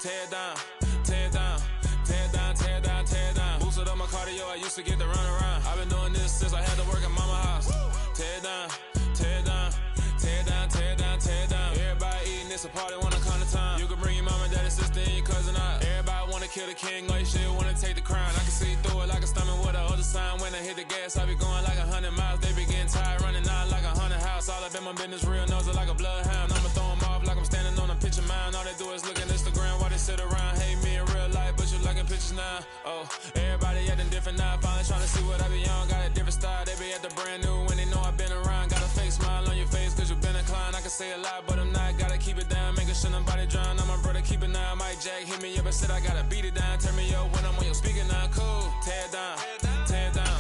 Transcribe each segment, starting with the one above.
tear it down, tear it down, tear it down, tear it down, tear it down. Boosted up my cardio, I used to get to run around. I've been doing this since I had to work at mama house. Tear it down, tear it down, tear it down, tear it down, tear it down. Everybody eating, it's a party, wanna come to time. You can bring your mama, daddy, sister, and your cousin out. Everybody wanna kill the king, like shit, wanna take the crown. I can see through it like a stomach with a other sign. When I hit the gas, I be going like 100 miles. They be getting tired, running out like 100 house. All up in my business, real nose like a bloodhound. I'ma throw them off like I'm standing on a picture mound. All they do is look at Instagram while they sit around. Hate me in real life, but you liking pictures now. Oh, everybody acting different now. Finally trying to see what I be on. Got a different style, they be at the brand new when they know I've been around. Got a fake smile on your face cause you been inclined. I can say a lot, but I'm not. Gotta keep it down, making sure nobody drown. I'm my brother, keep it now. Mike Jack hit me up and said I gotta beat it down. Turn me up when I'm on your speaker now. Cool, tear it down, tear it down,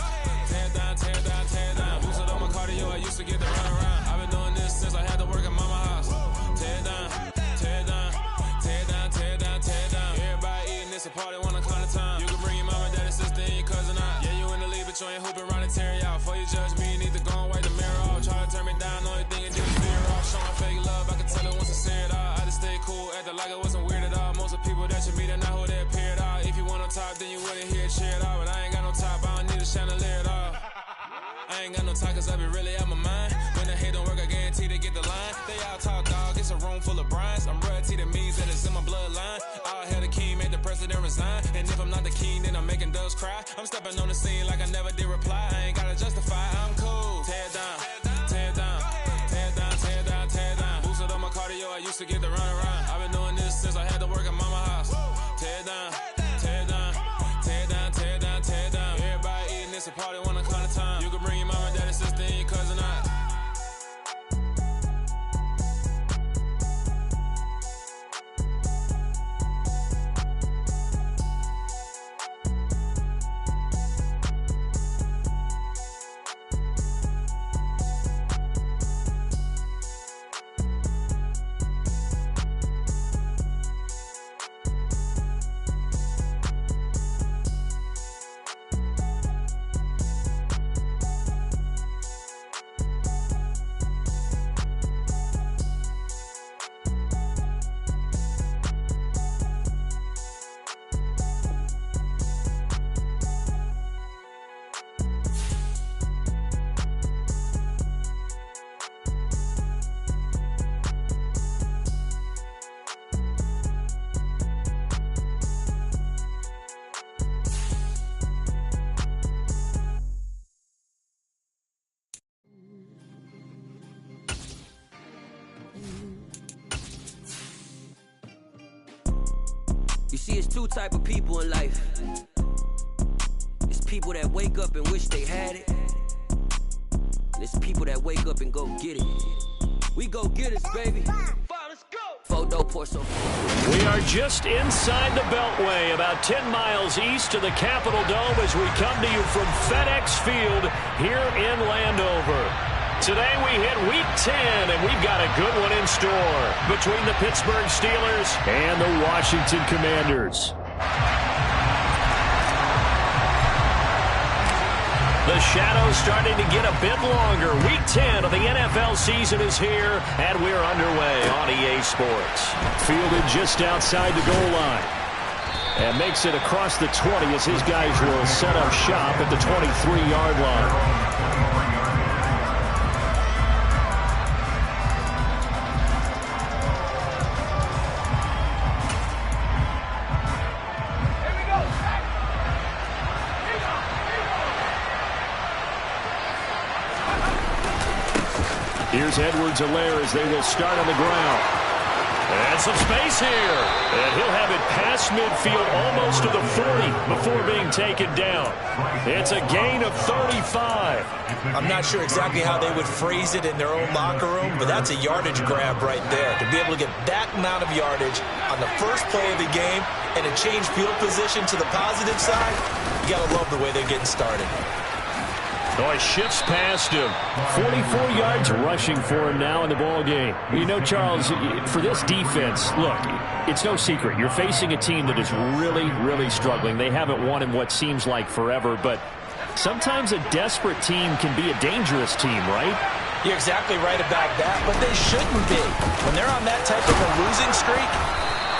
tear it down, tear it down, tear it down. Boosted up my cardio, I used to get to run around. I've been doing this since I had to work at mama house. Tear it down, tear it down, tear it down, tear it down, tear it down. Everybody eating, it's a party, wanna come to time. You can bring your mama, daddy, sister, and your cousin out. Yeah, you in the league, but you ain't hooping around and tear you out. Before you judge me, you need to go and wipe the mirror off. Try to turn me down, only thing you do is veer off. Showing fake love, I can tell it once I see it all. I just stay cool, acting like it wasn't weird at all. Most of the people that you meet are not who they appear at all. If you want on top, then you wouldn't hear it cheer at all. But I ain't got no top, I don't need a chandelier at all. I ain't got no time cause I be really out my mind. When the hate don't work, I guarantee they get the line. They all talk dog, it's a room full of Bryans. I'm royalty, that means that it's in my bloodline. All hell the king, made the president resign. And if I'm not the king, then I'm making doves cry. I'm stepping on the scene like I never did reply. I ain't gotta justify, I'm cool. Tear it down, tear it down, tear it down, tear it down, tear it down. Boosted up my cardio, I used to get to run around. I've been doing this since I had to work at mama house. Tear it down, tear it down, tear it down, tear it down, tear it down. Everybody eating, it's a party, wanna come to time. You can bring your mama, daddy, sister, and your cousin out. You see, it's two type of people in life. It's people that wake up and wish they had it. And it's people that wake up and go get it. We go get it, baby. Let's go. Photo Porso. We are just inside the Beltway, about 10 miles east of the Capitol Dome as we come to you from FedEx Field here in Landover. Today we hit Week 10, and we've got a good one in store between the Pittsburgh Steelers and the Washington Commanders. The shadow's starting to get a bit longer. Week 10 of the NFL season is here, and we're underway on EA Sports. Fielded just outside the goal line. And makes it across the 20 as his guys will set up shop at the 23-yard line. Here's Edwards-Helaire as they will start on the ground. And some space here. And he'll have it past midfield almost to the 40 before being taken down. It's a gain of 35. I'm not sure exactly how they would phrase it in their own locker room, but that's a yardage grab right there. To be able to get that amount of yardage on the first play of the game and to change field position to the positive side, you got to love the way they're getting started. Oh, he shifts past him. 44 yards rushing for him now in the ball game. You know, Charles, for this defense, look, it's no secret. You're facing a team that is really, really struggling. They haven't won in what seems like forever, but sometimes a desperate team can be a dangerous team, right? You're exactly right about that, but they shouldn't be. When they're on that type of a losing streak,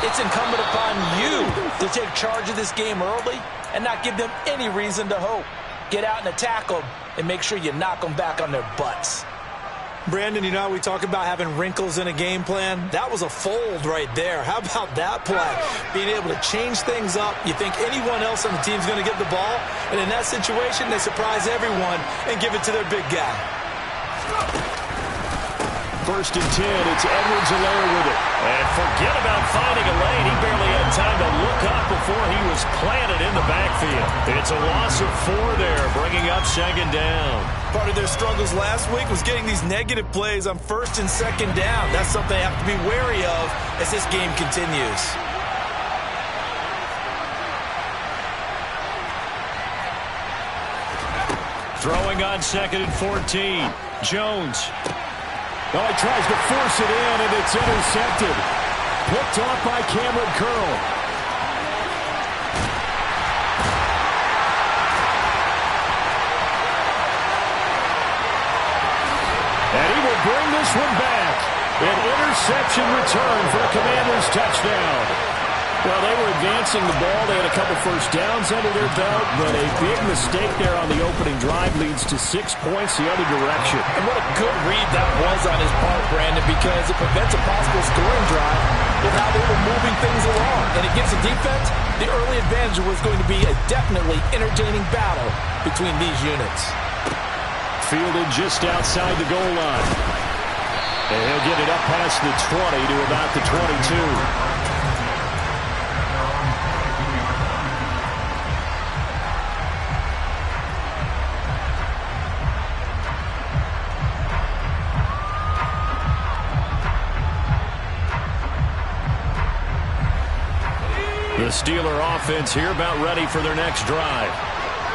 It's incumbent upon you to take charge of this game early and not give them any reason to hope. Get out and attack them and make sure you knock them back on their butts. Brandon, you know how we talk about having wrinkles in a game plan? That was a fold right there. How about that play? Being able to change things up. You think anyone else on the team is going to get the ball, and in that situation, they surprise everyone and give it to their big guy. 1st and 10, it's Edwards-Helaire with it. And forget about finding a lane. He barely had time to look up before he was planted in the backfield. It's a loss of 4 there, bringing up 2nd down. Part of their struggles last week was getting these negative plays on 1st and 2nd down. That's something they have to be wary of as this game continues. Throwing on 2nd and 14. Jones. Oh, he tries to force it in, and it's intercepted. Picked off by Cameron Curl. And he will bring this one back. An interception return for a Commanders touchdown. Well, they were advancing the ball. They had a couple first downs under their belt, but a big mistake there on the opening drive leads to 6 points the other direction. And what a good read that was on his part, Brandon, because it prevents a possible scoring drive with how they were moving things along. And it gives the defense the early advantage was going to be a definitely entertaining battle between these units. Fielded just outside the goal line. And he'll get it up past the 20 to about the 22. The Steeler offense here about ready for their next drive.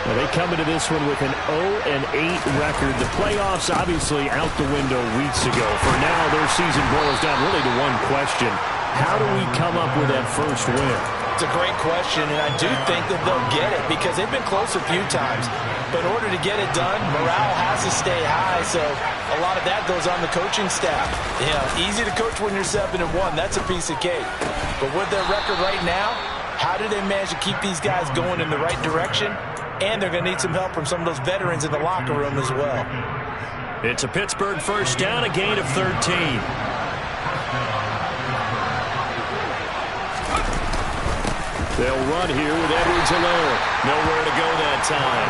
Well, they come into this one with an 0-8 record. The playoffs obviously out the window weeks ago. For now, their season boils down really to one question. How do we come up with that first win? It's a great question, and I do think that they'll get it because they've been close a few times. But in order to get it done, morale has to stay high, so a lot of that goes on the coaching staff. You know, easy to coach when you're 7-1. That's a piece of cake. But with their record right now, how do they manage to keep these guys going in the right direction? And they're going to need some help from some of those veterans in the locker room as well. It's a Pittsburgh first down, a gain of 13. They'll run here with Edwards-Helaire. Nowhere to go that time.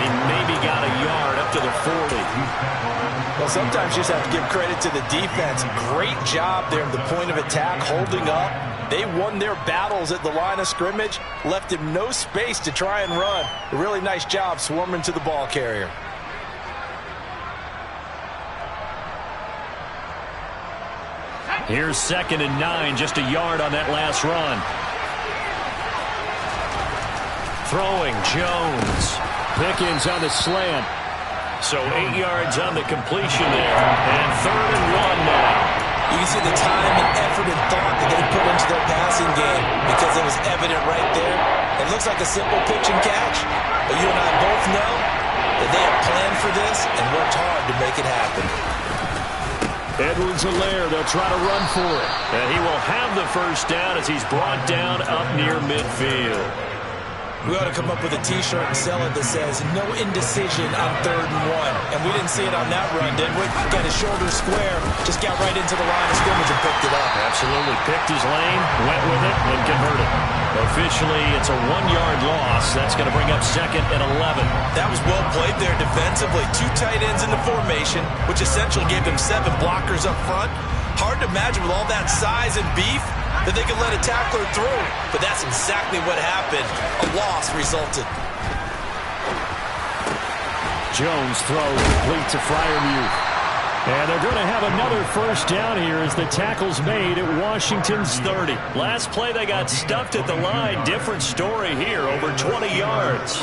He maybe got a yard up to the 40. Well, sometimes you just have to give credit to the defense. Great job there at the point of attack, holding up. They won their battles at the line of scrimmage, left him no space to try and run. A really nice job swarming to the ball carrier. Here's 2nd and 9, just a yard on that last run. Throwing, Jones. Pickens on the slant. So 8 yards on the completion there. And 3rd and 1 now. You can see the time and effort and thought that they put into their passing game because it was evident right there. It looks like a simple pitch and catch, but you and I both know that they have planned for this and worked hard to make it happen. Edwards-Helaire, they'll try to run for it. And he will have the first down as he's brought down up near midfield. We ought to come up with a T-shirt and sell it that says, no indecision on 3rd and 1. And we didn't see it on that run, did we? Got his shoulder square, just got right into the line of scrimmage and picked it up. Absolutely. Picked his lane, went with it, and converted. Officially, it's a 1-yard loss. That's going to bring up 2nd and 11. That was well played there defensively. 2 tight ends in the formation, which essentially gave them 7 blockers up front. Hard to imagine with all that size and beef that they could let a tackler through. But that's exactly what happened. A loss resulted. Jones throws complete to Freiermuth. And they're going to have another first down here as the tackle's made at Washington's 30. Last play they got stuffed at the line. Different story here, over 20 yards.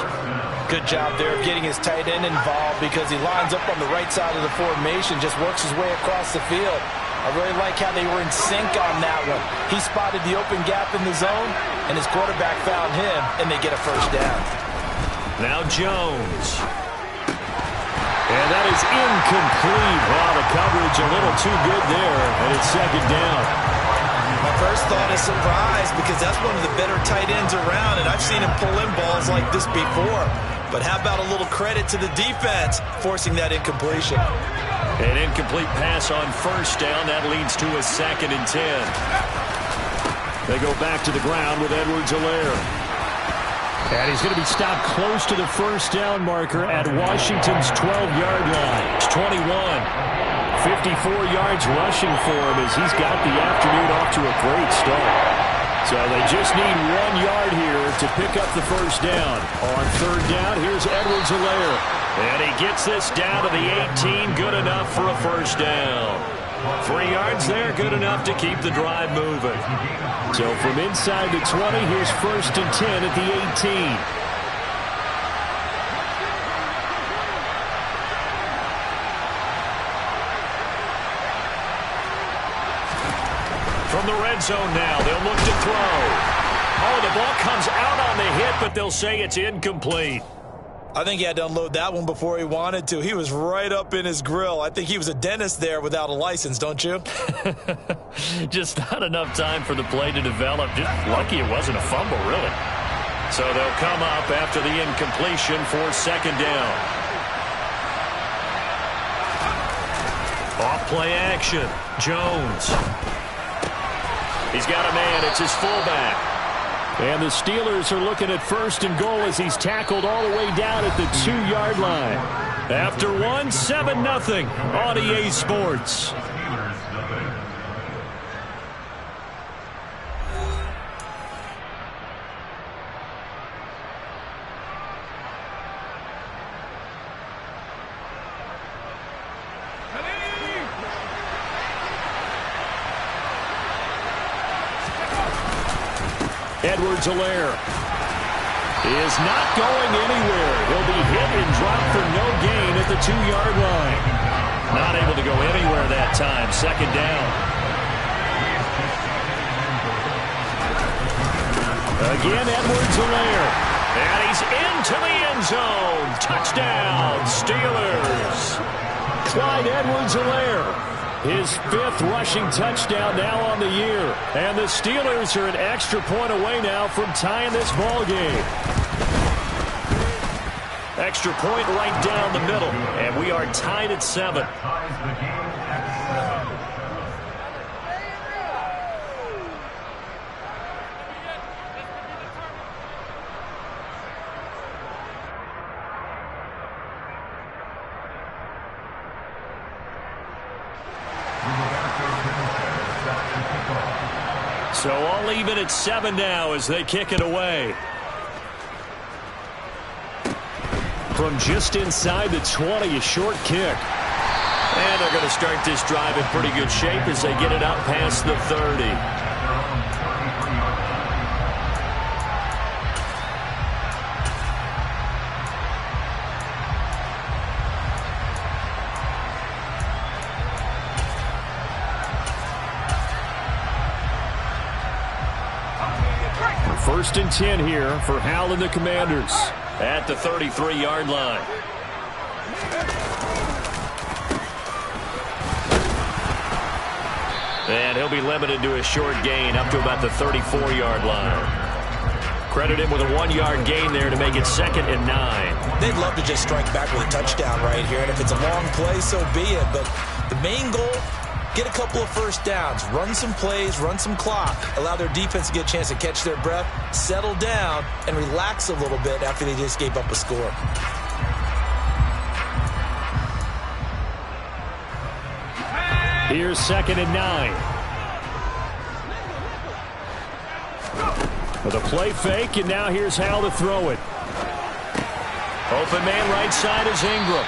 Good job there of getting his tight end involved because he lines up on the right side of the formation, just works his way across the field. I really like how they were in sync on that one. He spotted the open gap in the zone, and his quarterback found him, and they get a first down. Now Jones. And that is incomplete. Wow, the coverage a little too good there, and it's 2nd down. First thought is surprise because that's one of the better tight ends around, and I've seen him pull in balls like this before. But how about a little credit to the defense forcing that incompletion? An incomplete pass on first down. That leads to a 2nd and 10. They go back to the ground with Edwards-Helaire. And he's going to be stopped close to the first down marker at Washington's 12-yard line. It's 21. 54 yards rushing for him as he's got the afternoon off to a great start. So they just need 1 yard here to pick up the first down. On third down, here's Edwards-Helaire. And he gets this down to the 18, good enough for a first down. 3 yards there, good enough to keep the drive moving. So from inside the 20, here's 1st and 10 at the 18. From the red zone now, they'll look to throw. Oh, the ball comes out on the hit, but they'll say it's incomplete. I think he had to unload that one before he wanted to. He was right up in his grill. I think he was a dentist there without a license, don't you? Just not enough time for the play to develop. Just lucky it wasn't a fumble, really. So they'll come up after the incompletion for 2nd down. Off play action. Jones. He's got a man. It's his fullback. And the Steelers are looking at 1st and goal as he's tackled all the way down at the 2-yard line. After 1, 7-0 on EA Sports. Edwards-Helaire is not going anywhere. He'll be hit and dropped for no gain at the 2-yard line. Not able to go anywhere that time. 2nd down. Again, Edwards-Helaire. And he's into the end zone. Touchdown, Steelers. Clyde Edwards-Helaire. His 5th rushing touchdown now on the year. And the Steelers are an extra point away now from tying this ball game. Extra point right down the middle. And we are tied at 7. So all even at 7 now as they kick it away. From just inside the 20, a short kick. And they're going to start this drive in pretty good shape as they get it up past the 30. First and 10 here for Howell and the Commanders at the 33-yard line. And he'll be limited to a short gain up to about the 34-yard line. Credit him with a 1-yard gain there to make it 2nd and 9. They'd love to just strike back with a touchdown right here, and if it's a long play, so be it. But the main goal, get a couple of first downs, run some plays, run some clock, allow their defense to get a chance to catch their breath, settle down, and relax a little bit after they just gave up a score. Here's 2nd and 9. With a play fake, and now here's Howell to throw it. Open man right side is Ingram.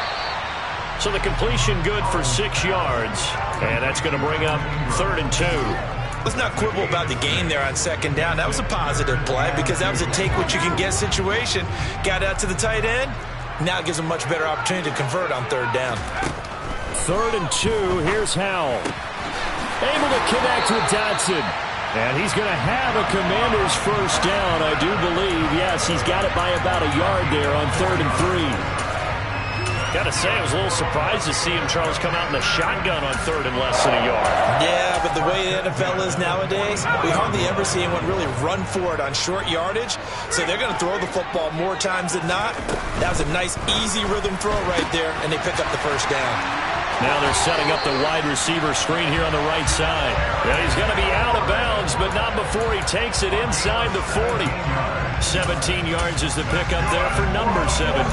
So the completion good for 6 yards. And that's going to bring up 3rd and 2. Let's not quibble about the gain there on 2nd down. That was a positive play because that was a take-what-you-can-get situation. Got out to the tight end. Now it gives them a much better opportunity to convert on 3rd down. 3rd and 2. Here's Howell. Able to connect with Dotson. And he's going to have a Commander's first down, I do believe. Yes, he's got it by about a yard there on 3rd and 3. Gotta say, I was a little surprised to see him, Charles, come out in the shotgun on third and less than a yard. Yeah, but the way the NFL is nowadays, we hardly ever see anyone really run for it on short yardage. So they're going to throw the football more times than not. That was a nice, easy rhythm throw right there, and they pick up the first down. Now they're setting up the wide receiver screen here on the right side. And he's going to be out of bounds, but not before he takes it inside the 40. 17 yards is the pickup there for number 17.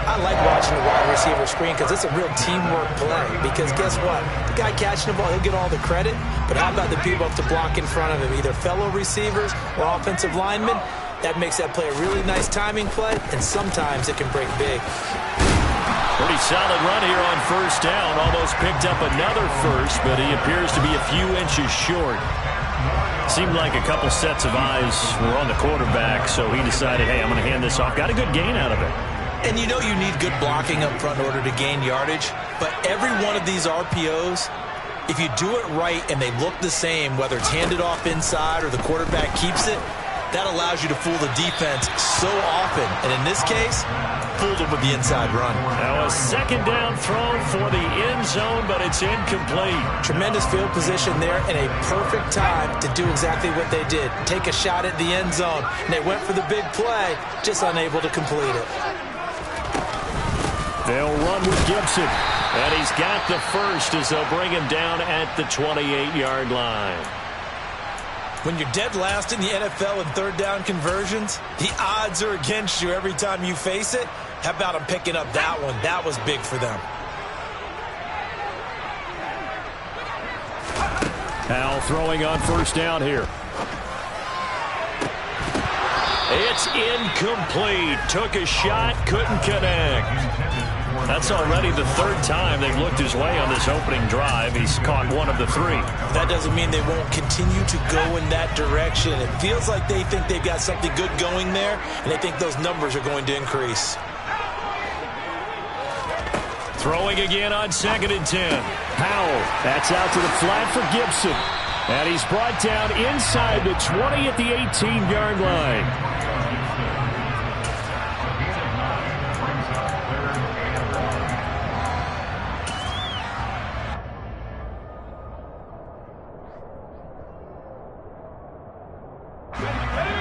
I like watching the wide receiver screen because it's a real teamwork play. Because guess what? The guy catching the ball, he'll get all the credit. But how about the people up to block in front of him, either fellow receivers or offensive linemen? That makes that play a really nice timing play, and sometimes it can break big. Pretty solid run here on first down. Almost picked up another first, but he appears to be a few inches short. Seemed like a couple sets of eyes were on the quarterback, so he decided, hey, I'm going to hand this off. Got a good gain out of it. And you know you need good blocking up front in order to gain yardage. But every one of these RPOs, if you do it right and they look the same, whether it's handed off inside or the quarterback keeps it, that allows you to fool the defense so often. And in this case, fooled them with the inside run. Now a second down throw for the end zone, but it's incomplete. Tremendous field position there and a perfect time to do exactly what they did. Take a shot at the end zone. And they went for the big play, just unable to complete it. They'll run with Gibson. And he's got the first as they'll bring him down at the 28-yard line. When you're dead last in the NFL in third down conversions, the odds are against you every time you face it. How about them picking up that one? That was big for them. Howell throwing on first down here. It's incomplete. Took a shot, couldn't connect. That's already the third time they've looked his way on this opening drive. He's caught one of the three. That doesn't mean they won't continue to go in that direction. It feels like they think they've got something good going there, and they think those numbers are going to increase. Throwing again on 2nd and 10. Howell, that's out to the flat for Gibson. And he's brought down inside the 20 at the 18-yard line.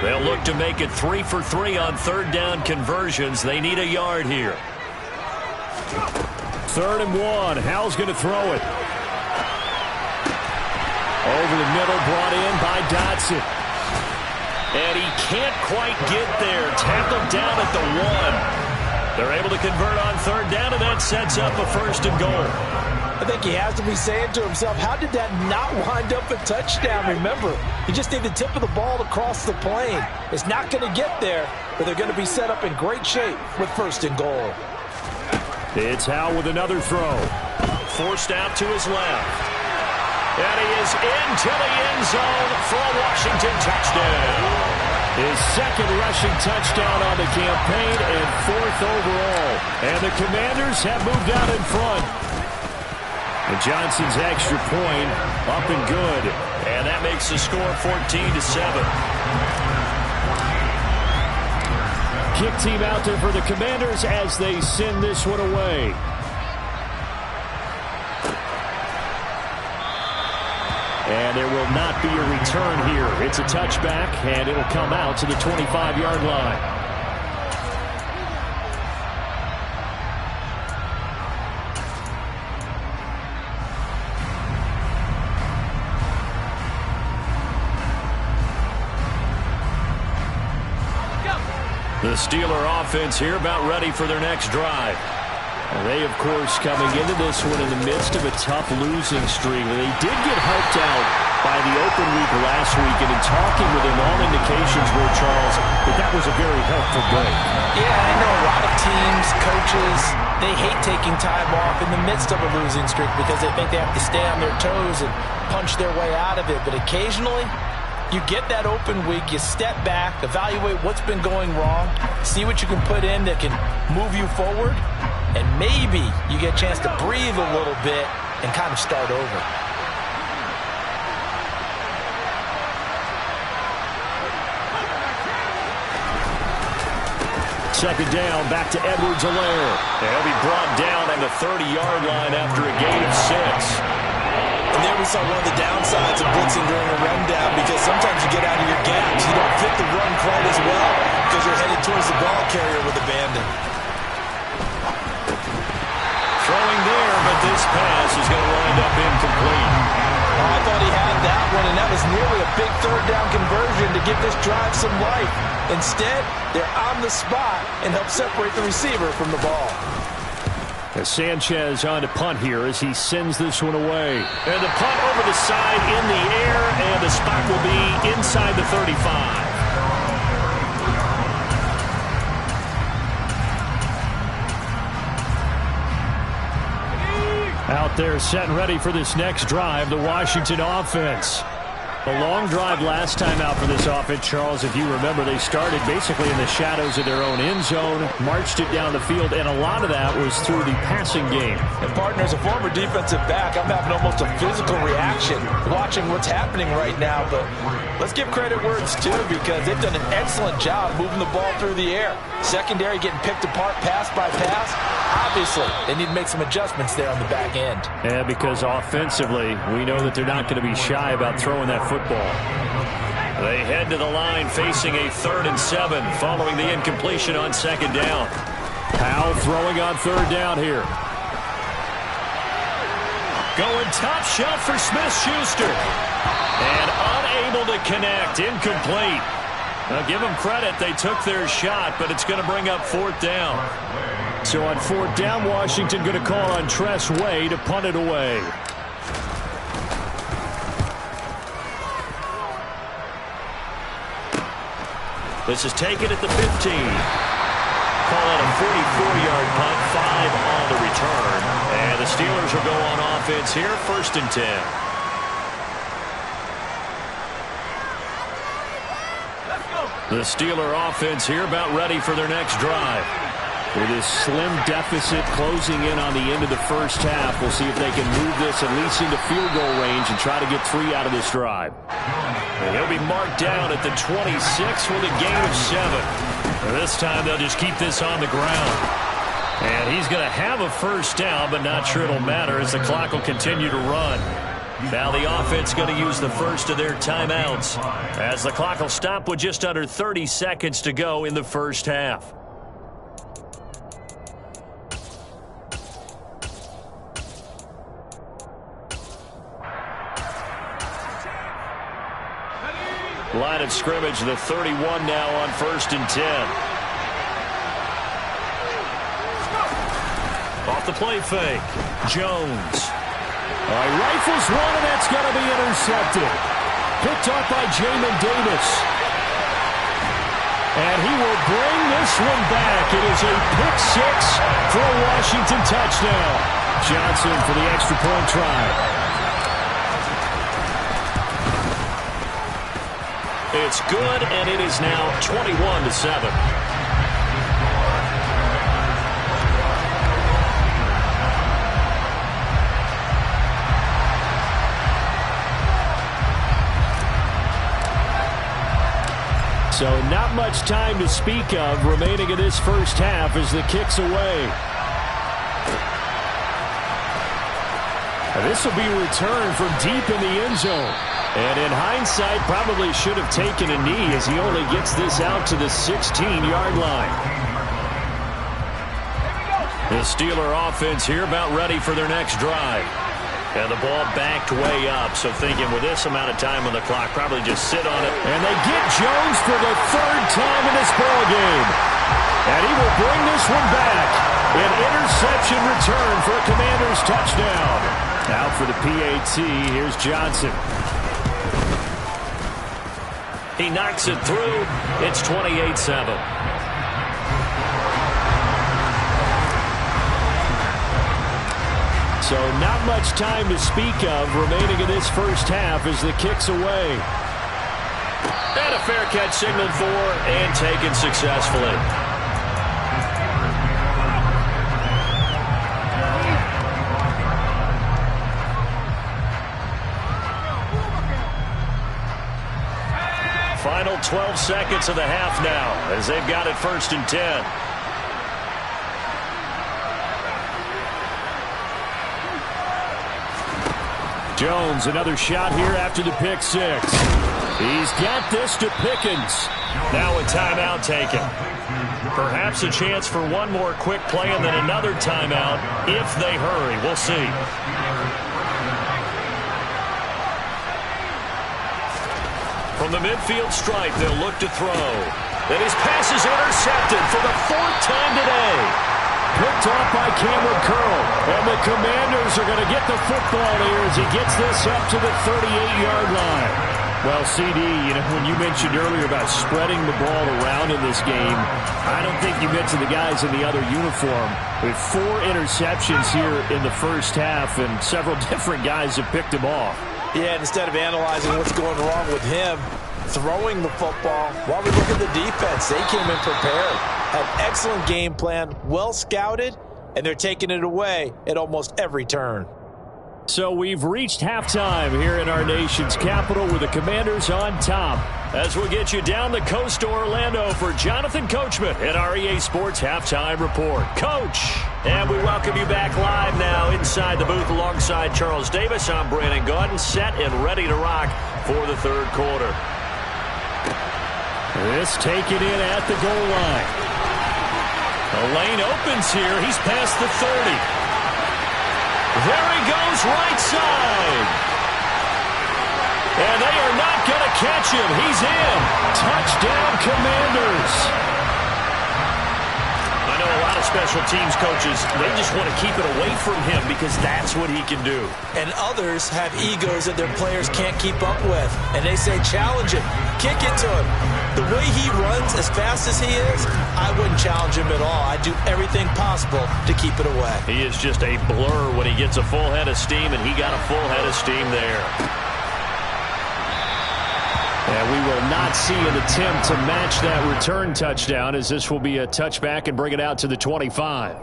They'll look to make it 3 for 3 on third down conversions. They need a yard here. 3rd and 1. Howell's going to throw it. Over the middle, brought in by Dotson. And he can't quite get there. Tackled down at the 1. They're able to convert on third down, and that sets up a 1st and goal. I think he has to be saying to himself, how did that not wind up a touchdown? Remember, you just need the tip of the ball to cross the plane. It's not going to get there, but they're going to be set up in great shape with 1st and goal. It's Howell with another throw. Forced out to his left. And he is into the end zone for a Washington touchdown. His 2nd rushing touchdown on the campaign and 4th overall. And the Commanders have moved out in front. And Johnson's extra point up and good. And that makes the score 14-7. Kick team out there for the Commanders as they send this one away. And there will not be a return here. It's a touchback, and it'll come out to the 25-yard line. The Steeler offense here about ready for their next drive. They, of course, coming into this one in the midst of a tough losing streak. They did get helped out by the open week last week, and in talking with him, all indications were, Charles, that was a very helpful break. Yeah, I know a lot of teams, coaches, they hate taking time off in the midst of a losing streak because they think they have to stay on their toes and punch their way out of it. But occasionally, you get that open week, you step back, evaluate what's been going wrong, see what you can put in that can move you forward, and maybe you get a chance to breathe a little bit and kind of start over. Second down, back to Edwards-Helaire. He'll be brought down at the 30-yard line after a gain of 6. And there we saw one of the downsides of blitzing during a rundown, because sometimes you get out of your gaps. You don't fit the run quite as well because you're headed towards the ball carrier with abandon. Throwing there, but this pass is going to wind up incomplete. Oh, I thought he had that one, and that was nearly a big third down conversion to give this drive some life. Instead, they're on the spot and help separate the receiver from the ball. As Sanchez on to punt here as he sends this one away. And the punt over the side in the air, and the spot will be inside the 35. Out there set and ready for this next drive, the Washington offense. A long drive last time out for this offense, Charles. If you remember, they started basically in the shadows of their own end zone, marched it down the field, and a lot of that was through the passing game. And partner, as a former defensive back, I'm having almost a physical reaction watching what's happening right now. But let's give credit where it's due, because they've done an excellent job moving the ball through the air. Secondary getting picked apart pass by pass. Obviously, they need to make some adjustments there on the back end. Yeah, because offensively, we know that they're not going to be shy about throwing that football. They head to the line facing a 3rd and 7 following the incompletion on 2nd down. Powell throwing on 3rd down here. Going top shelf for Smith-Schuster. And unable to connect. Incomplete. Now, give them credit. They took their shot, but it's going to bring up 4th down. So on 4th down, Washington going to call on Tress Way to punt it away. This is taken at the 15. Call it a 44-yard punt, 5 on the return. And the Steelers will go on offense here, 1st and 10. The Steeler offense here about ready for their next drive. With this slim deficit closing in on the end of the first half, we'll see if they can move this at least into field goal range and try to get 3 out of this drive. And he'll be marked down at the 26 with a gain of 7. And this time they'll just keep this on the ground. And he's going to have a 1st down, but not sure it'll matter as the clock will continue to run. Now the offense going to use the first of their timeouts as the clock will stop with just under 30 seconds to go in the first half. Line of scrimmage, the 31 now on 1st and 10. Off the play fake. Jones. All right, rifles one, and that's going to be intercepted. Picked up by Jamin Davis. And he will bring this one back. It is a pick 6 for a Washington touchdown. Johnson for the extra point try. It's good, and it is now 21-7. So not much time to speak of remaining in this first half as the kick's away. And this will be returned from deep in the end zone. And in hindsight, probably should have taken a knee as he only gets this out to the 16-yard line. The Steeler offense here about ready for their next drive. And the ball backed way up, so thinking with this amount of time on the clock, probably just sit on it. And they get Jones for the 3rd time in this ball game. And he will bring this one back. An interception return for a Commanders touchdown. Now for the PAT, here's Johnson. He knocks it through. It's 28-7. So not much time to speak of remaining in this first half as the kick's away. And a fair catch signaled for and taken successfully. Final 12 seconds of the half now as they've got it 1st and 10. Jones, another shot here after the pick six. He's got this to Pickens. Now a timeout taken. Perhaps a chance for one more quick play and then another timeout if they hurry. We'll see. From the midfield stripe, they'll look to throw. Then his pass is intercepted for the fourth time today. Picked off by Cameron Curl. And the Commanders are going to get the football here as he gets this up to the 38-yard line. Well, CD, when you mentioned earlier about spreading the ball around in this game, I don't think you mentioned the guys in the other uniform. With 4 interceptions here in the first half, and several different guys have picked him off. Yeah, instead of analyzing what's going wrong with him, throwing the football, while we look at the defense, they came in prepared. Had excellent game plan, well scouted, and they're taking it away at almost every turn. So we've reached halftime here in our nation's capital with the Commanders on top. As we'll get you down the coast to Orlando for Jonathan Coachman at our EA Sports Halftime Report. Coach! And we welcome you back live now inside the booth alongside Charles Davis. I'm Brandon Gaudin, set and ready to rock for the third quarter. This taken in at the goal line. The lane opens here. He's past the 30. There he goes, right side. And they are not going to catch him. He's in. Touchdown, Commanders. I know a lot of special teams coaches, they just want to keep it away from him because that's what he can do. And others have egos that their players can't keep up with. And they say, challenge him. Kick it to him. The way he runs as fast as he is, I wouldn't challenge him at all. I'd do everything possible to keep it away. He is just a blur when he gets a full head of steam, and he got a full head of steam there. And we will not see an attempt to match that return touchdown, as this will be a touchback and bring it out to the 25.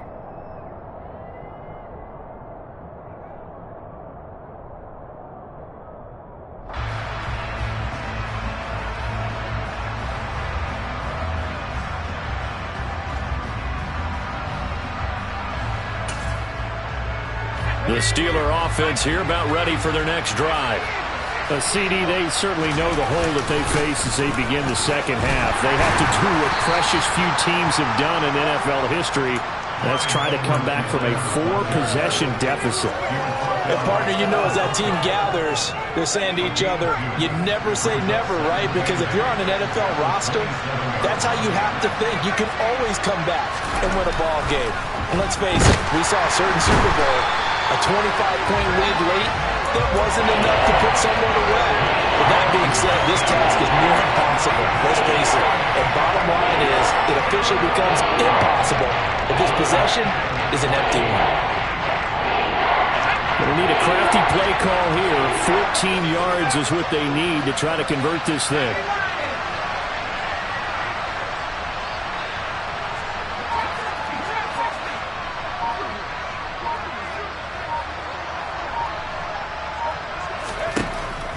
The Steeler offense here about ready for their next drive. CD, they certainly know the hole that they face as they begin the second half. They have to do what precious few teams have done in NFL history. That's try to come back from a 4-possession deficit. And partner, you know, as that team gathers, they're saying to each other, you never say never, right? Because if you're on an NFL roster, that's how you have to think. You can always come back and win a ball game. And let's face it, we saw a certain Super Bowl, a 25-point lead late, that wasn't enough to put someone away. But that being said, this task is near impossible. Let's face it. And bottom line is, it officially becomes impossible if this possession is an empty one. They'll need a crafty play call here. 14 yards is what they need to try to convert this thing.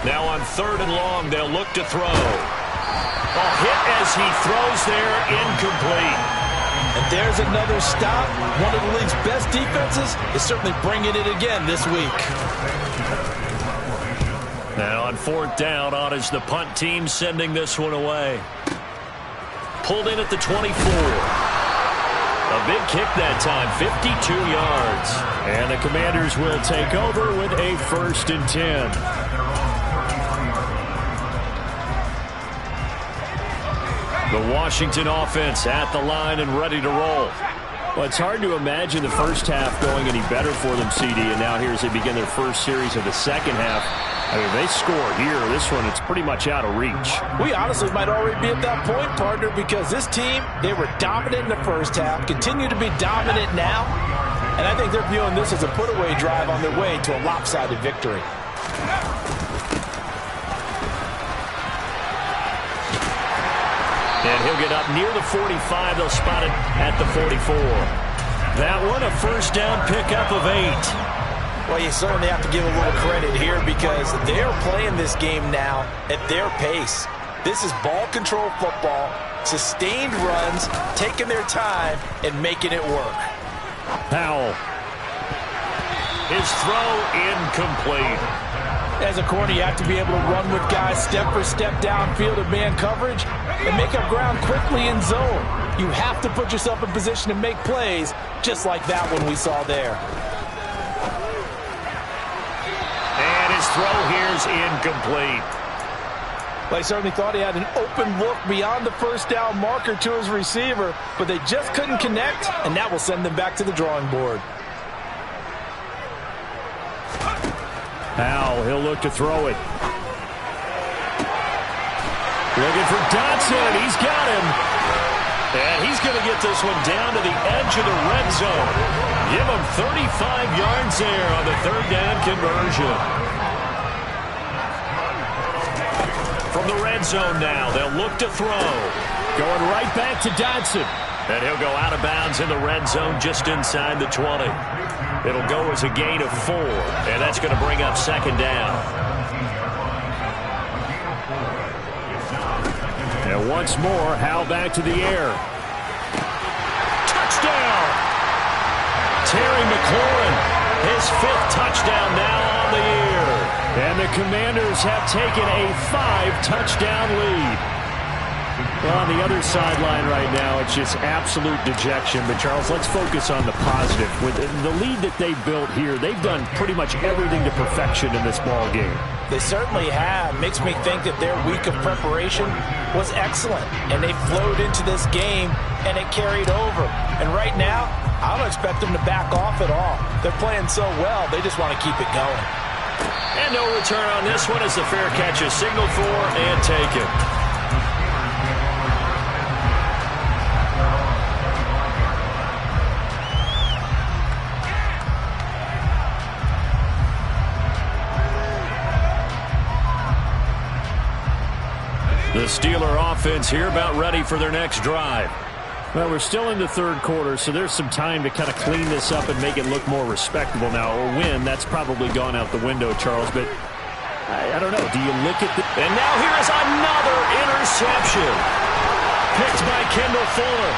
Now on 3rd and long, they'll look to throw. A hit as he throws there, incomplete. And there's another stop. One of the league's best defenses is certainly bringing it again this week. Now on 4th down, on is the punt team sending this one away. Pulled in at the 24. A big kick that time, 52 yards. And the Commanders will take over with a 1st and 10. The Washington offense at the line and ready to roll. Well, it's hard to imagine the first half going any better for them, CD, and now here as they begin their first series of the second half. I mean, they score here. This one, it's pretty much out of reach. We honestly might already be at that point, partner, because this team, they were dominant in the first half, continue to be dominant now, and I think they're viewing this as a put-away drive on their way to a lopsided victory. And he'll get up near the 45. They'll spot it at the 44. That one, a 1st down pickup of 8. Well, you certainly have to give a little credit here because they're playing this game now at their pace. This is ball control football, sustained runs, taking their time, and making it work. Powell. His throw incomplete. As a corner, you have to be able to run with guys step for step downfield in man coverage and make up ground quickly in zone. You have to put yourself in position to make plays, just like that one we saw there. And his throw here is incomplete. Well, he certainly thought he had an open look beyond the first down marker to his receiver, but they just couldn't connect, and that will send them back to the drawing board. Powell, he'll look to throw it. Looking for Dotson. He's got him. And he's going to get this one down to the edge of the red zone. Give him 35 yards there on the third down conversion. From the red zone now, they'll look to throw. Going right back to Dotson. And he'll go out of bounds in the red zone just inside the 20. It'll go as a gain of 4, and that's going to bring up second down. And once more, Howell back to the air. Touchdown! Terry McLaurin, his 5th touchdown now on the year. And the Commanders have taken a 5-touchdown lead. Well, on the other sideline right now, it's just absolute dejection. But, Charles, let's focus on the positive. With the lead that they built here, they've done pretty much everything to perfection in this ball game. They certainly have. Makes me think that their week of preparation was excellent. And they flowed into this game, and it carried over. And right now, I don't expect them to back off at all. They're playing so well, they just want to keep it going. And no return on this one as the fair catch is signaled for and taken. The Steeler offense here about ready for their next drive. Well, we're still in the third quarter, so there's some time to kind of clean this up and make it look more respectable now. Or win, that's probably gone out the window, Charles. But I don't know. Do you look at the... And now here is another interception. Picked by Kendall Fuller.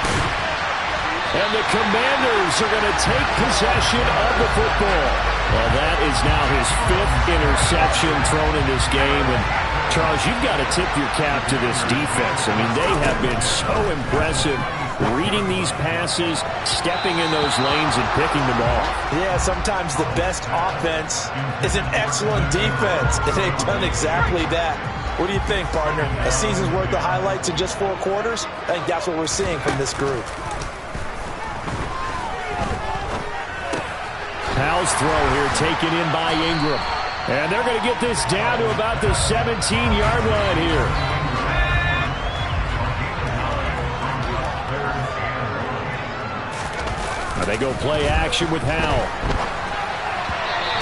And the Commanders are going to take possession of the football. Well, that is now his 5th interception thrown in this game. And Charles, you've got to tip your cap to this defense. I mean, they have been so impressive reading these passes, stepping in those lanes, and picking them off. Yeah, sometimes the best offense is an excellent defense, and they've done exactly that. What do you think, partner? A season's worth of highlights in just 4 quarters? I think that's what we're seeing from this group. Powell's throw here taken in by Ingram. And they're going to get this down to about the 17-yard line here. Now they go play action with Howell.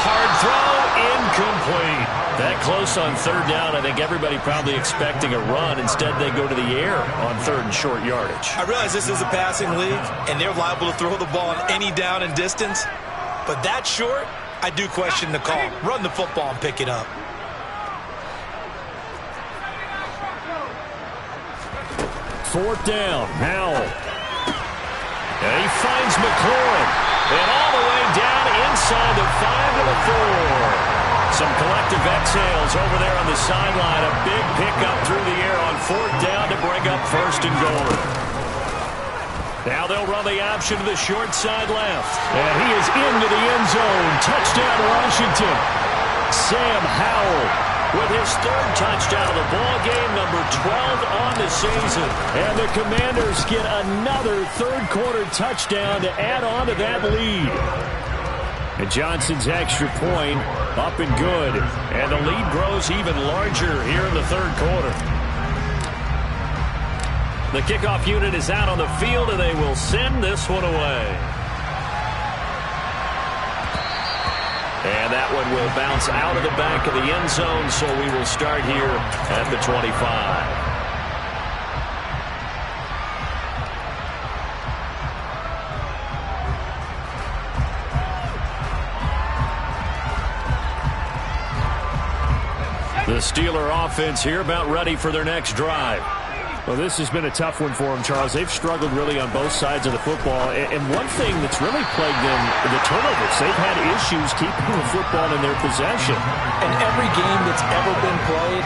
Hard throw, incomplete. That close on third down. I think everybody probably expecting a run. Instead, they go to the air on 3rd and short yardage. I realize this is a passing league, and they're liable to throw the ball on any down and distance. But that short, I do question the call. Run the football and pick it up. Fourth down, Howell. And he finds McLaurin. And all the way down inside the 5 to the 4. Some collective exhales over there on the sideline. A big pickup through the air on 4th down to bring up 1st and goal. Now they'll run the option to the short side left. And he is into the end zone. Touchdown, Washington. Sam Howell with his 3rd touchdown of the ball game, number 12 on the season. And the Commanders get another 3rd quarter touchdown to add on to that lead. And Johnson's extra point up and good. And the lead grows even larger here in the 3rd quarter. The kickoff unit is out on the field, and they will send this one away. And that one will bounce out of the back of the end zone, so we will start here at the 25. The Steeler offense here about ready for their next drive. Well, this has been a tough one for them, Charles. They've struggled really on both sides of the football. And one thing that's really plagued them, the turnovers. They've had issues keeping the football in their possession. And every game that's ever been played,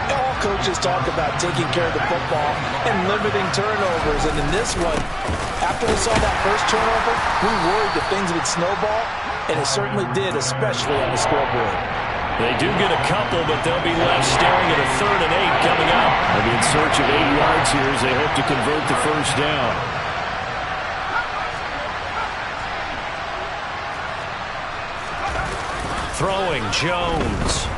all coaches talk about taking care of the football and limiting turnovers. And in this one, after we saw that first turnover, we worried that things would snowball, and it certainly did, especially on the scoreboard. They do get a couple, but they'll be left staring at a 3rd and 8 coming up. They'll be in search of 8 yards here as they hope to convert the first down. Throwing, Jones.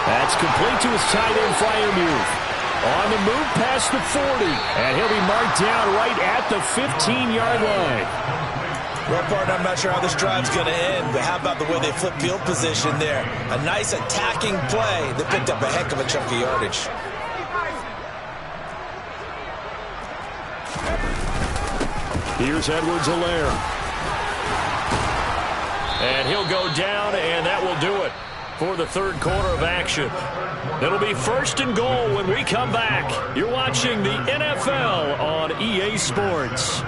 That's complete to his tight end, Freiermuth. On the move past the 40, and he'll be marked down right at the 15-yard line. Well, partner, I'm not sure how this drive's going to end, but how about the way they flip field position there? A nice attacking play that picked up a heck of a chunk of yardage. Here's Edwards-Helaire. And he'll go down, and that will do it for the third quarter of action. It'll be 1st and goal when we come back. You're watching the NFL on EA Sports.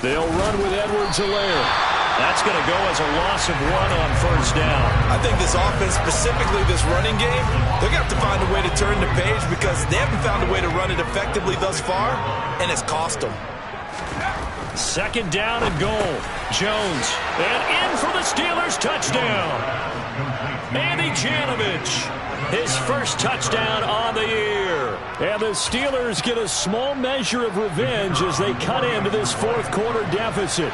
They'll run with Edwards-Helaire. That's going to go as a loss of 1 on 1st down. I think this offense, specifically this running game, they're going to have to find a way to turn the page because they haven't found a way to run it effectively thus far, and it's cost them. 2nd down and goal. Jones. And in for the Steelers touchdown. Andy Janovich. His first touchdown on the year. And the Steelers get a small measure of revenge as they cut into this 4th quarter deficit.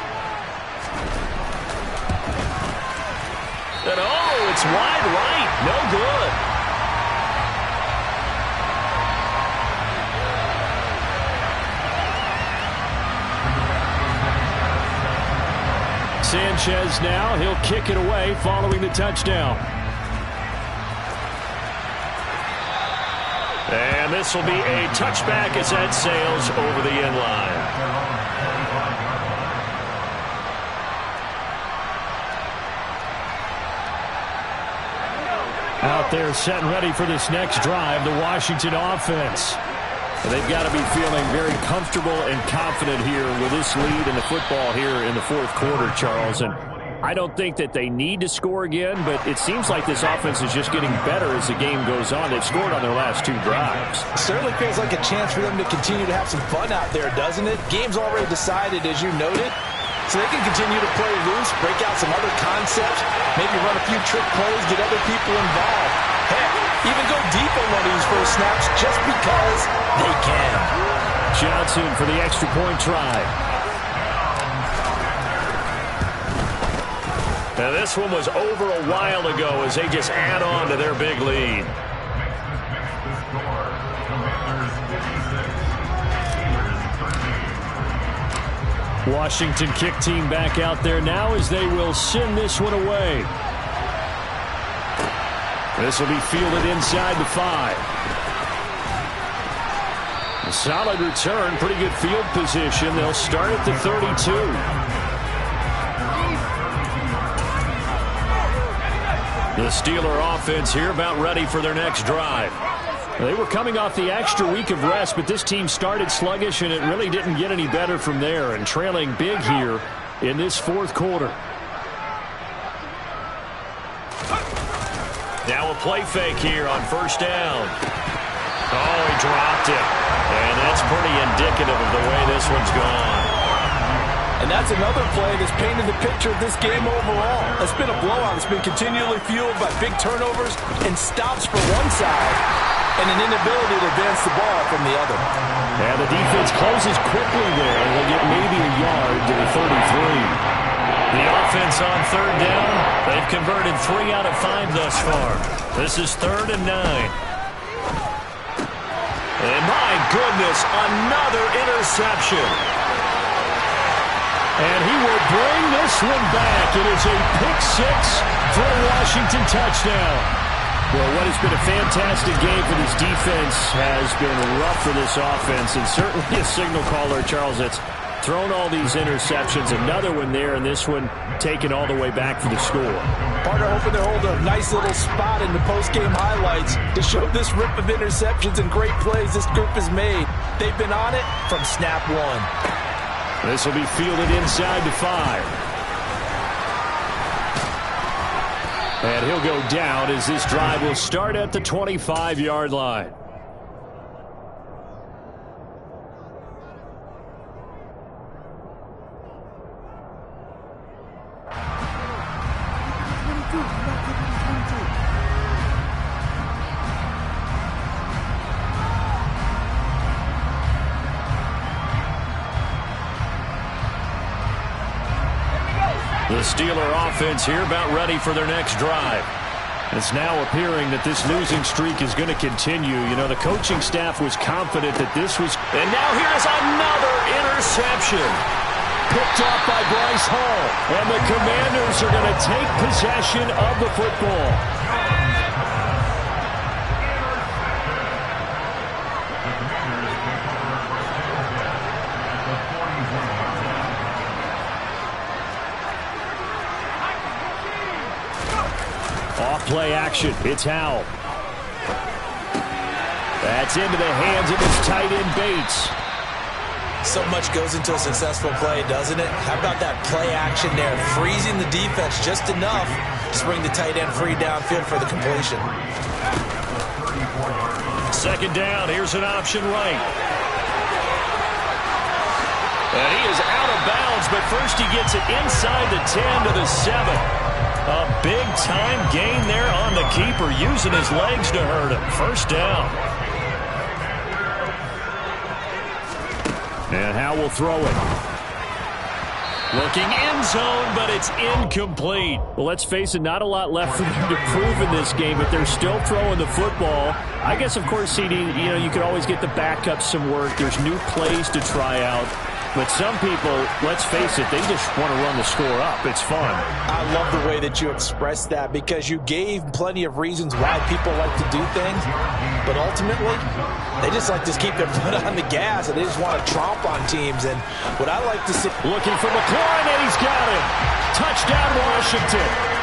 And oh, it's wide right. No good. Sanchez now. He'll kick it away following the touchdown. And this will be a touchback as that sails over the end line. Out there set and ready for this next drive, the Washington offense. And they've got to be feeling very comfortable and confident here with this lead in the football here in the 4th quarter, Charles. And I don't think that they need to score again, but it seems like this offense is just getting better as the game goes on. They've scored on their last 2 drives. It certainly feels like a chance for them to continue to have some fun out there, doesn't it? Game's already decided, as you noted, so they can continue to play loose, break out some other concepts, maybe run a few trick plays, get other people involved. Heck, even go deep on one of these first snaps just because they can. Johnson for the extra point try. Now this one was over a while ago as they just add on to their big lead. Washington kick team back out there now as they will send this one away. This will be fielded inside the 5. A solid return, pretty good field position. They'll start at the 32. The Steeler offense here about ready for their next drive. They were coming off the extra week of rest, but this team started sluggish, and it really didn't get any better from there, and trailing big here in this 4th quarter. Now a play fake here on 1st down. Oh, he dropped it. And that's pretty indicative of the way this one's gone. And that's another play that's painted the picture of this game overall. It's been a blowout. It's been continually fueled by big turnovers and stops for one side and an inability to advance the ball from the other. And the defense closes quickly there, and they'll get maybe a yard to the 33. The offense on 3rd down, they've converted 3 out of 5 thus far. This is 3rd and 9. And my goodness, another interception. And he will bring this one back. It is a pick 6 for a Washington touchdown. Well, what has been a fantastic game for this defense has been rough for this offense, and certainly a signal caller, Charles, that's thrown all these interceptions. Another one there, and this one taken all the way back for the score. Partner hoping to hold a nice little spot in the post-game highlights to show this rip of interceptions and great plays this group has made. They've been on it from snap one. This will be fielded inside the 5. And he'll go down as this drive will start at the 25-yard line. The Steeler offense here about ready for their next drive. It's now appearing that this losing streak is going to continue. You know, the coaching staff was confident that this was... And now here's another interception. Picked off by Bryce Hall. And the Commanders are going to take possession of the football. Off-play action. It's Howell. That's into the hands of his tight end, Bates. So much goes into a successful play, doesn't it? How about that play action there? Freezing the defense just enough to bring the tight end free downfield for the completion. Second down. Here's an option right. And he is out of bounds, but first he gets it inside the 10 to the 7. A big-time gain there on the keeper, using his legs to hurt him. First down. And Howell will throw it. Looking end zone, but it's incomplete. Well, let's face it, not a lot left for them to prove in this game, but they're still throwing the football. I guess, of course, CD, you know, you could always get the backup some work. There's new plays to try out. But some people, let's face it, they just want to run the score up. It's fun. I love the way that you expressed that because you gave plenty of reasons why people like to do things. But ultimately, they just like to keep their foot on the gas and they just want to tromp on teams. And what I like to see... Looking for McLaurin, and he's got him. Touchdown, Washington.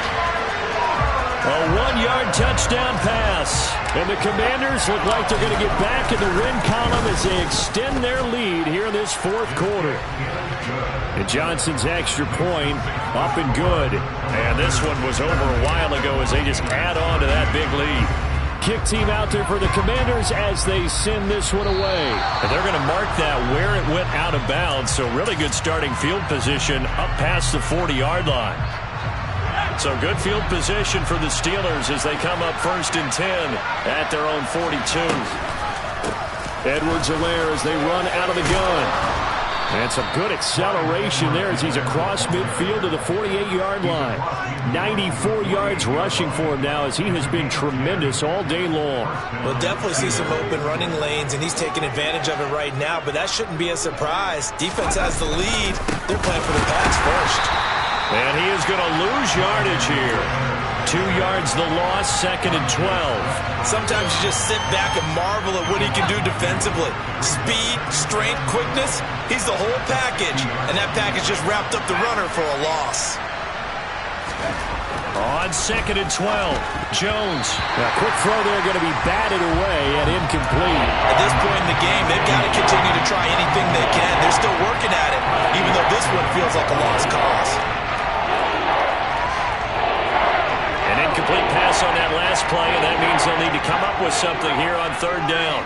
A 1-yard touchdown pass. And the Commanders look like they're going to get back in the win column as they extend their lead here in this fourth quarter. And Johnson's extra point up and good. And this one was over a while ago as they just add on to that big lead. Kick team out there for the Commanders as they send this one away. And they're going to mark that where it went out of bounds. So really good starting field position up past the 40-yard line. So good field position for the Steelers as they come up 1st and 10 at their own 42. Edwards-Helaire as they run out of the gun. And some good acceleration there as he's across midfield to the 48-yard line. 94 yards rushing for him now as he has been tremendous all day long. We'll definitely see some open running lanes, and he's taking advantage of it right now, but that shouldn't be a surprise. Defense has the lead. They're playing for the pass first. And he is going to lose yardage here. 2 yards the loss, 2nd and 12. Sometimes you just sit back and marvel at what he can do defensively. Speed, strength, quickness, he's the whole package. And that package just wrapped up the runner for a loss. On 2nd and 12, Jones. A quick throw there going to be batted away and incomplete. At this point in the game, they've got to continue to try anything they can. They're still working at it, even though this one feels like a lost cause. An incomplete pass on that last play, and that means they'll need to come up with something here on 3rd down.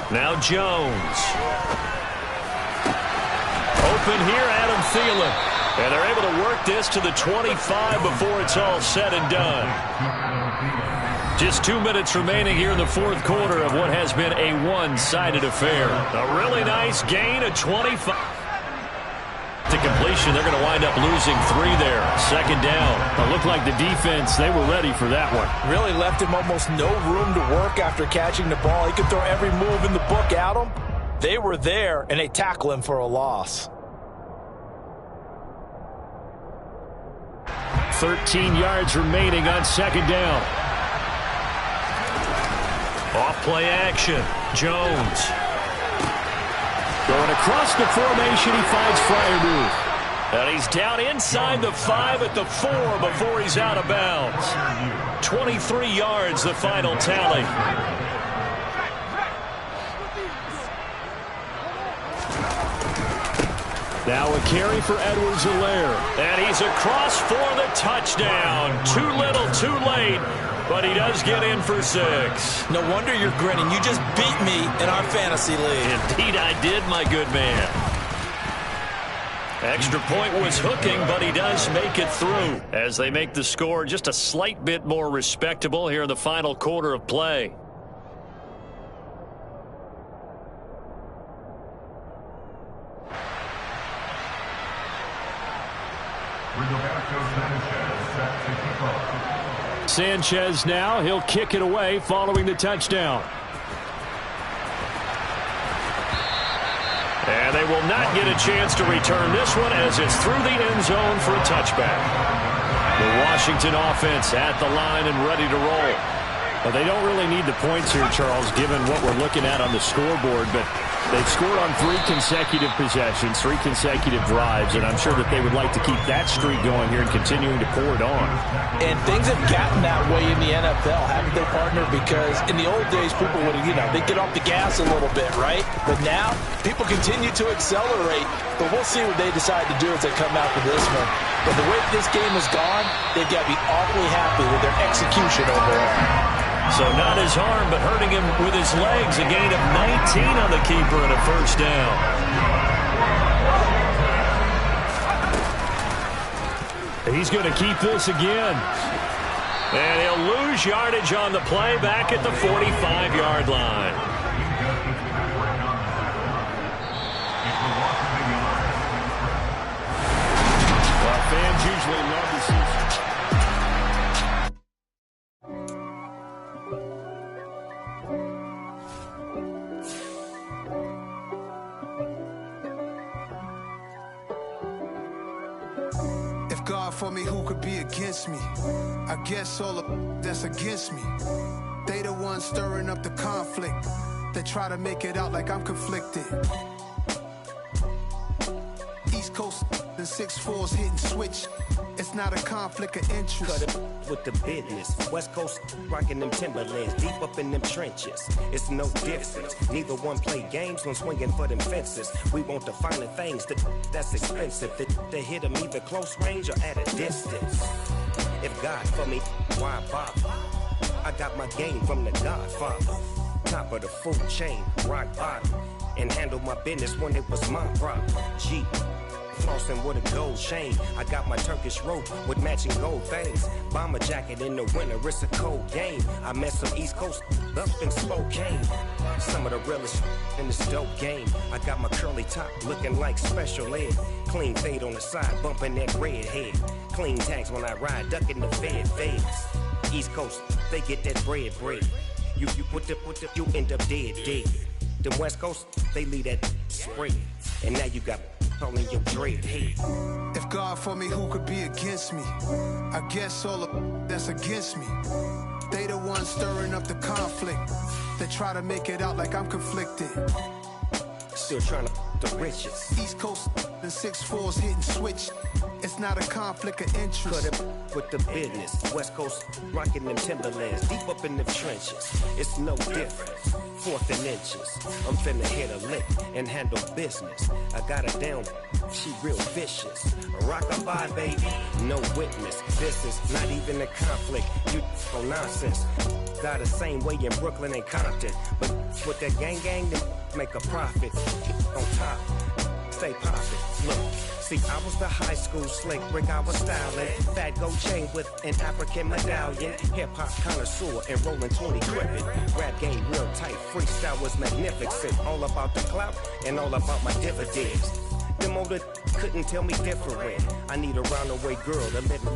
Now Jones. Open here, Adam Thielen. And they're able to work this to the 25 before it's all said and done. Just 2 minutes remaining here in the fourth quarter of what has been a one-sided affair. A really nice gain of 25. To completion, they're going to wind up losing 3 there. 2nd down. It looked like the defense, they were ready for that one. Really left him almost no room to work after catching the ball. He could throw every move in the book at him. They were there, and they tackle him for a loss. 13 yards remaining on 2nd down. Off play action. Jones. Going across the formation, he finds Freiermuth. And he's down inside the 5 at the 4 before he's out of bounds. 23 yards, the final tally. Now a carry for Edwards-Helaire. And he's across for the touchdown. Too little, too late. But he does get in for 6. No wonder you're grinning. You just beat me in our fantasy league. Indeed I did, my good man. Extra point was hooking, but he does make it through as they make the score just a slight bit more respectable here in the final quarter of play. Sanchez now, he'll kick it away following the touchdown. And they will not get a chance to return this one as it's through the end zone for a touchback. The Washington offense at the line and ready to roll. Well, they don't really need the points here, Charles, given what we're looking at on the scoreboard, but they've scored on 3 consecutive possessions, 3 consecutive drives, and I'm sure that they would like to keep that streak going here and continuing to pour it on. And things have gotten that way in the NFL, haven't they, partner? Because in the old days, people would, they'd get off the gas a little bit, right? But now, people continue to accelerate, but we'll see what they decide to do as they come out for this one. But the way this game has gone, they've got to be awfully happy with their execution overall. So not his arm, but hurting him with his legs. A gain of 19 on the keeper and a first down. He's going to keep this again. And he'll lose yardage on the play back at the 45-yard line. Well, fans usually love to see. God for me, who could be against me? I guess all of that's against me. They the ones stirring up the conflict. They try to make it out like I'm conflicted. East Coast and 6'4's hitting switch. It's not a conflict of interest. Cut it with the business. West Coast rocking them Timberlands, deep up in them trenches. It's no difference. Neither one play games when swinging for them fences. We want the finer things that's expensive. They hit them either close range or at a distance. If God for me, why bother? I got my game from the Godfather. Top of the food chain, rock bottom. And handle my business when it was my problem. G. Flossing with a gold chain. I got my Turkish rope with matching gold things. Bomber jacket in the winter, it's a cold game. I met some East Coast up in Spokane. Some of the realest in this dope game. I got my curly top looking like special ed. Clean fade on the side, bumping that red head. Clean tags when I ride, ducking the feds. East Coast, they get that bread. You you end up dead. Them West Coast, they leave that spread. And now you got in your dread head. If God for me, who could be against me? I guess all of that's against me. They the ones stirring up the conflict. They try to make it out like I'm conflicted. Still trying to the riches. East Coast and 6'4's hitting switch. It's not a conflict of interest. Cut it with the business. West Coast rocking them Timberlands, deep up in them trenches. It's no difference. 4th and inches. I'm finna hit a lick and handle business. I got her down, she real vicious. Rock-a-bye, baby, no witness. This is not even a conflict. You for nonsense. Got the same way in Brooklyn and Compton. But with that gang, they make a profit. On top, stay poppin'. Look. See, I was the high school slick brick, I was styling. Fat gold chain with an African medallion. Hip-hop connoisseur and rolling 20 gripping. Rap game real tight, freestyle was magnificent. All about the clout and all about my dividends. Them older couldn't tell me different. I need a roundaway girl to let me.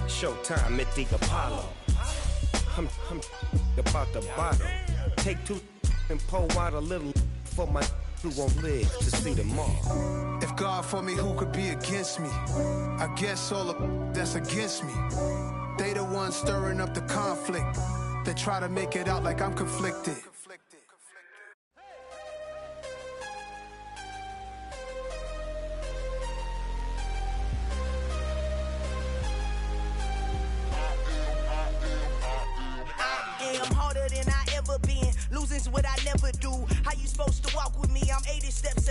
Showtime at the Apollo. I'm about the bottle. Take 2 and pour out a little for my who won't live to see tomorrow. If God for me, who could be against me? I guess all of that's against me. They the ones stirring up the conflict. They try to make it out like I'm conflicted. I'm harder than I ever been. Losing's what I never do. How you supposed to walk with me? I'm 80 steps